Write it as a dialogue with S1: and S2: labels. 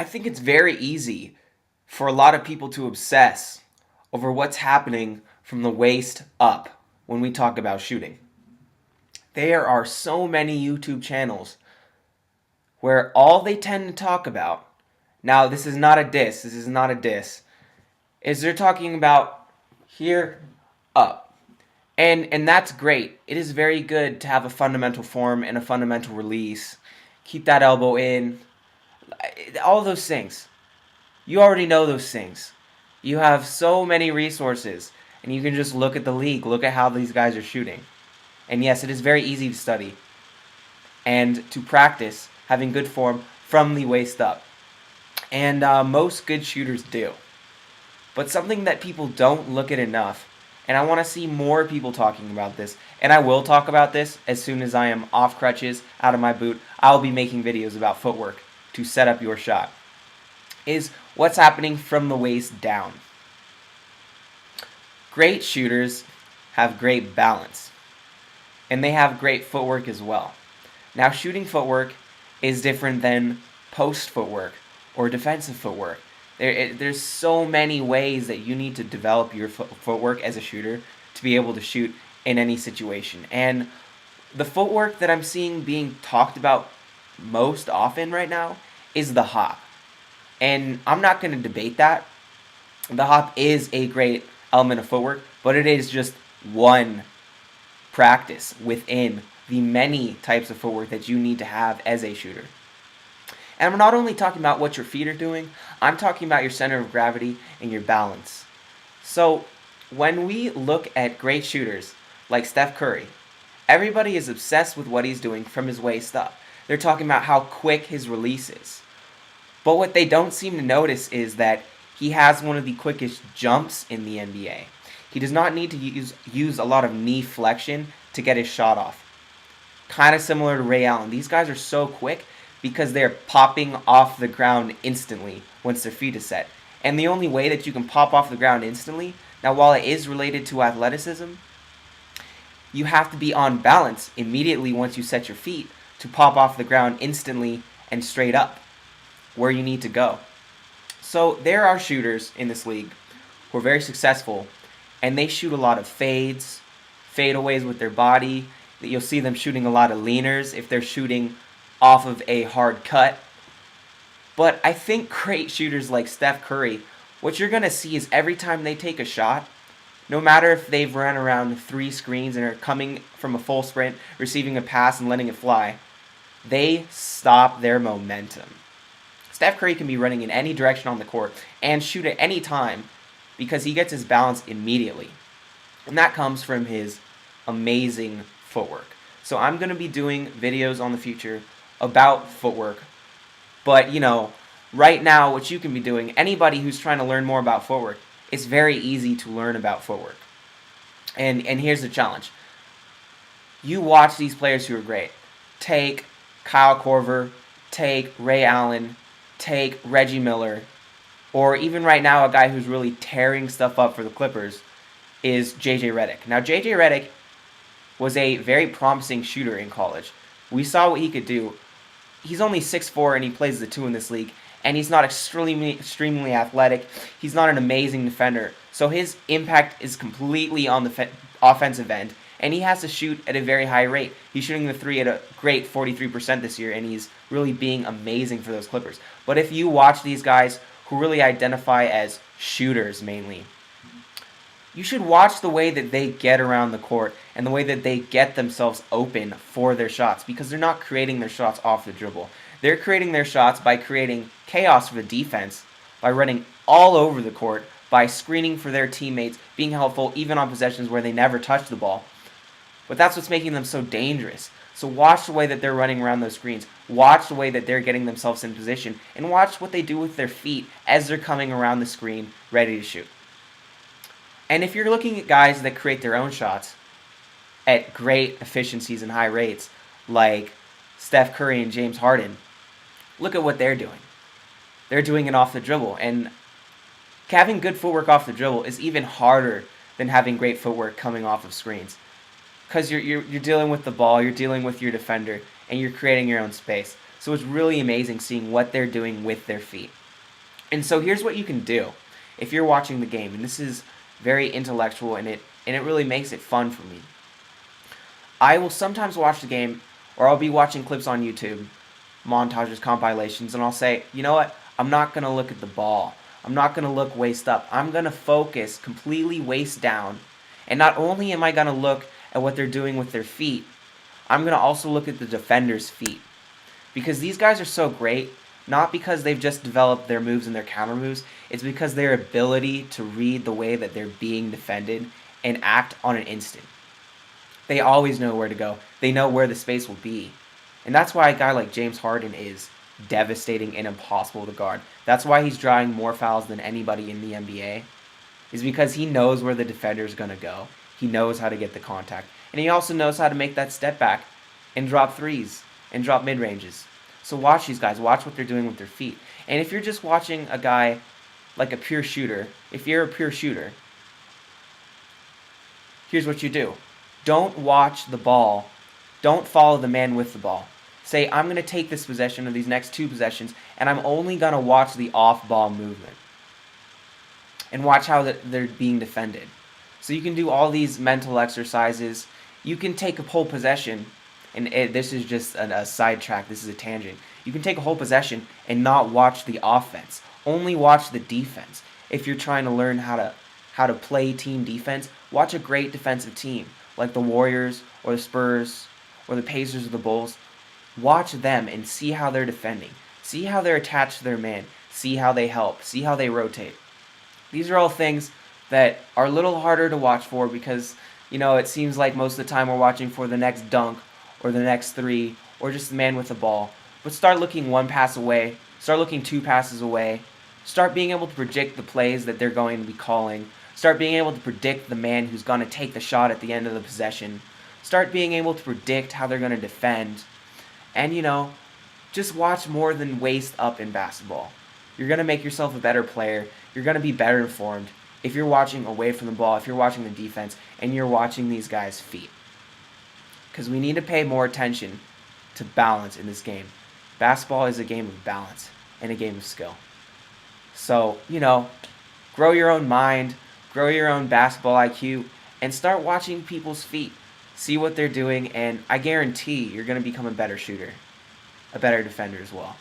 S1: I think it's very easy for a lot of people to obsess over what's happening from the waist up when we talk about shooting. There are so many YouTube channels where all they tend to talk about, now this is not a diss, is they're talking about here up. And that's great. It is very good to have a fundamental form and a fundamental release. Keep that elbow in. All those things. You already know those things. You have so many resources, and you can just look at the league, look at how these guys are shooting. And yes, it is very easy to study and to practice having good form from the waist up. And most good shooters do. But something that people don't look at enough, and I want to see more people talking about this, and I will talk about this as soon as I am off crutches, out of my boot. I'll be making videos about footwork to set up your shot, is what's happening from the waist down. Great shooters have great balance, and they have great footwork as well. Now, shooting footwork is different than post footwork or defensive footwork. There's so many ways that you need to develop your footwork as a shooter to be able to shoot in any situation. And the footwork that I'm seeing being talked about most often right now is the hop. And I'm not going to debate that. The hop is a great element of footwork, but it is just one practice within the many types of footwork that you need to have as a shooter. And I'm not only talking about what your feet are doing, I'm talking about your center of gravity and your balance. So when we look at great shooters like Steph Curry, everybody is obsessed with what he's doing from his waist up. They're talking about how quick his release is. But what they don't seem to notice is that he has one of the quickest jumps in the NBA. He does not need to use a lot of knee flexion to get his shot off. Kind of similar to Ray Allen. These guys are so quick because they're popping off the ground instantly once their feet is set. And the only way that you can pop off the ground instantly, now while it is related to athleticism, you have to be on balance immediately once you set your feet to pop off the ground instantly and straight up where you need to go. So there are shooters in this league who are very successful, and they shoot a lot of fades, fadeaways with their body. You'll see them shooting a lot of leaners if they're shooting off of a hard cut. But I think great shooters like Steph Curry, what you're going to see is every time they take a shot, no matter if they've run around 3 screens and are coming from a full sprint, receiving a pass and letting it fly, they stop their momentum. Steph Curry can be running in any direction on the court and shoot at any time because he gets his balance immediately. And that comes from his amazing footwork. So I'm going to be doing videos on the future about footwork. But, right now what you can be doing, anybody who's trying to learn more about footwork, it's very easy to learn about footwork. And here's the challenge. You watch these players who are great. Take Kyle Korver, take Ray Allen, take Reggie Miller, or even right now a guy who's really tearing stuff up for the Clippers is J.J. Redick. Now, J.J. Redick was a very promising shooter in college. We saw what he could do. He's only 6'4", and he plays the 2 in this league, and he's not extremely athletic. He's not an amazing defender, so his impact is completely on the offensive end, and he has to shoot at a very high rate. He's shooting the 3 at a great 43% this year, and he's really being amazing for those Clippers. But if you watch these guys who really identify as shooters mainly, you should watch the way that they get around the court and the way that they get themselves open for their shots, because they're not creating their shots off the dribble. They're creating their shots by creating chaos for the defense, by running all over the court, by screening for their teammates, being helpful even on possessions where they never touch the ball. But that's what's making them so dangerous. So watch the way that they're running around those screens. Watch the way that they're getting themselves in position. And watch what they do with their feet as they're coming around the screen ready to shoot. And if you're looking at guys that create their own shots at great efficiencies and high rates, like Steph Curry and James Harden, look at what they're doing. They're doing it off the dribble. And having good footwork off the dribble is even harder than having great footwork coming off of screens. Because you're dealing with the ball, you're dealing with your defender, and you're creating your own space. So it's really amazing seeing what they're doing with their feet. And so here's what you can do if you're watching the game, and this is very intellectual, and it really makes it fun for me. I will sometimes watch the game, or I'll be watching clips on YouTube, montages, compilations, and I'll say, you know what? I'm not going to look at the ball. I'm not going to look waist up. I'm going to focus completely waist down. And not only am I going to look at what they're doing with their feet, I'm going to also look at the defender's feet. Because these guys are so great, not because they've just developed their moves and their counter moves, it's because their ability to read the way that they're being defended and act on an instant. They always know where to go. They know where the space will be. And that's why a guy like James Harden is devastating and impossible to guard. That's why he's drawing more fouls than anybody in the NBA, is because he knows where the defender is going to go. He knows how to get the contact. And he also knows how to make that step back and drop threes and drop mid-ranges. So watch these guys. Watch what they're doing with their feet. And if you're just watching a guy like a pure shooter, if you're a pure shooter, here's what you do. Don't watch the ball. Don't follow the man with the ball. Say, I'm going to take this possession or these next 2 possessions, and I'm only going to watch the off-ball movement. And watch how they're being defended. So you can do all these mental exercises. You can take a whole possession, and this is just a sidetrack. This is a tangent. You can take a whole possession and not watch the offense. Only watch the defense. If you're trying to learn how to play team defense, watch a great defensive team like the Warriors or the Spurs or the Pacers or the Bulls. Watch them and see how they're defending. See how they're attached to their man. See how they help. See how they rotate. These are all things that are a little harder to watch for because, it seems like most of the time we're watching for the next dunk or the next 3 or just the man with the ball. But start looking 1 pass away. Start looking 2 passes away. Start being able to predict the plays that they're going to be calling. Start being able to predict the man who's going to take the shot at the end of the possession. Start being able to predict how they're going to defend. And, just watch more than waist up in basketball. You're going to make yourself a better player. You're going to be better informed if you're watching away from the ball, if you're watching the defense, and you're watching these guys' feet. Because we need to pay more attention to balance in this game. Basketball is a game of balance and a game of skill. So, grow your own mind, grow your own basketball IQ, and start watching people's feet. See what they're doing, and I guarantee you're going to become a better shooter, a better defender as well.